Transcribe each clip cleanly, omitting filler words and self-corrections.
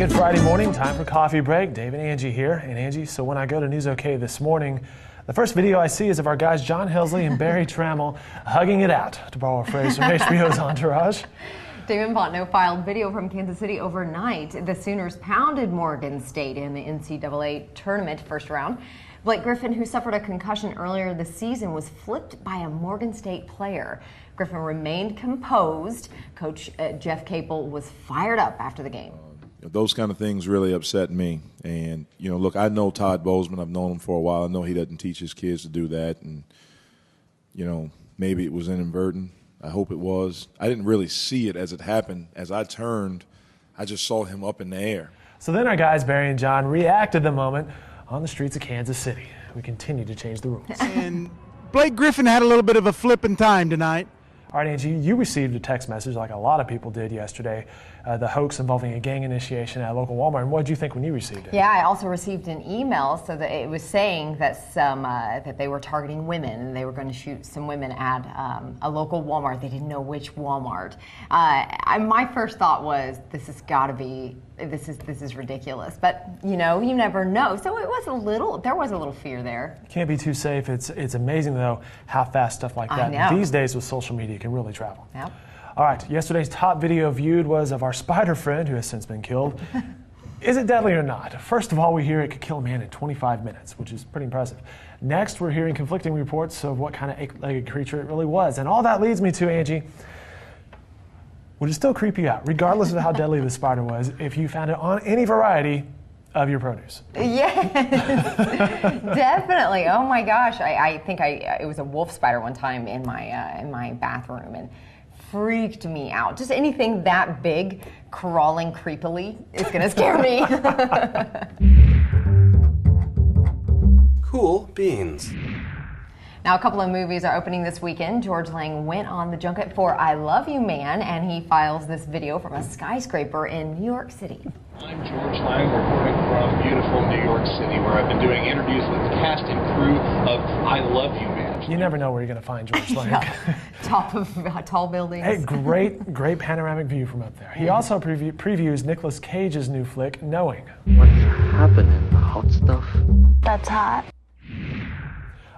Good Friday morning, time for coffee break. Dave and Angie here. And Angie, so when I go to Newsok this morning, the first video I see is of our guys John Helsley and Barry Trammell hugging it out, to borrow a phrase from HBO's Entourage. Damon Botno filed video from Kansas City overnight. The Sooners pounded Morgan State in the NCAA tournament first round. Blake Griffin, who suffered a concussion earlier this season, was flipped by a Morgan State player. Griffin remained composed. Coach Jeff Capel was fired up after the game. Those kind of things really upset me. And, look, I know Todd Bozeman. I've known him for a while. I know he doesn't teach his kids to do that. And, maybe it was inadvertent. I hope it was. I didn't really see it as it happened. As I turned, I just saw him up in the air. So then our guys, Barry and John, reacted to the moment on the streets of Kansas City. We continue to change the rules. And Blake Griffin had a little bit of a flippin' time tonight. All right, Angie, you received a text message like a lot of people did yesterday, the hoax involving a gang initiation at a local Walmart. And what did you think when you received it? Yeah, I also received an email so that it was saying that that they were targeting women and they were going to shoot some women at a local Walmart. They didn't know which Walmart. My first thought was, this is ridiculous. But you never know. So there was a little fear there. Can't be too safe. It's amazing though how fast stuff like that these days with social media can really travel. Yep. All right, yesterday's top video viewed was of our spider friend who has since been killed. Is it deadly or not? First of all, we hear it could kill a man in 25 minutes, which is pretty impressive. Next, we're hearing conflicting reports of what kind of eight-legged creature it really was. And all that leads me to, Angie, would it still creep you out, regardless of how deadly the spider was, if you found it on any variety of your produce? Yes, definitely. Oh my gosh, I think it was a wolf spider one time in my bathroom and freaked me out. Just anything that big crawling creepily is going to scare me. Cool beans. Now, a couple of movies are opening this weekend. George Lang went on the junket for I Love You Man, and he files this video from a skyscraper in New York City. I'm George Lang, reporting from beautiful New York City, where I've been doing interviews with the cast and crew of I Love You Man. You never know where you're going to find George Lang. Yeah. Top of tall buildings. Hey, great panoramic view from up there. He also previews Nicolas Cage's new flick, Knowing. What's happening, hot stuff? That's hot.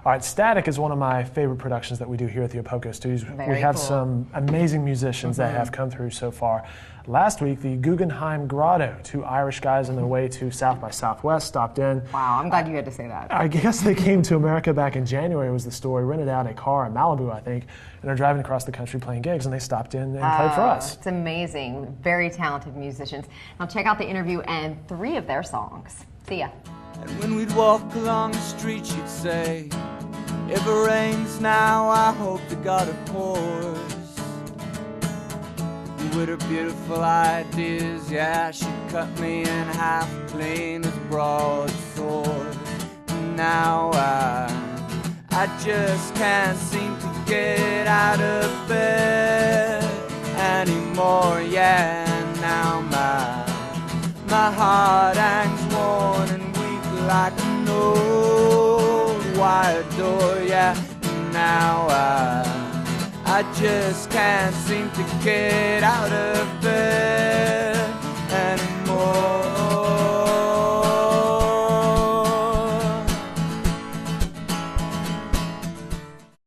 All right, Static is one of my favorite productions that we do here at the Opoko Studios. We have some amazing musicians that have come through so far. Last week, the Guggenheim Grotto, two Irish guys on their way to South by Southwest stopped in. Wow, I'm glad you had to say that. I guess they came to America back in January was the story, rented out a car in Malibu, I think, and are driving across the country playing gigs, and they stopped in and played for us. It's amazing. Very talented musicians. Now check out the interview and 3 of their songs. See ya. And when we'd walk along the street, she'd say, if it rains now, I hope to God it pours. With her beautiful ideas, yeah, she'd cut me in half clean as broadsword. Now I just can't seem to get out of bed anymore, yeah. Now my heart hangs worn and weak like an old wide door, yeah. Now I just can't seem to get out of bed anymore.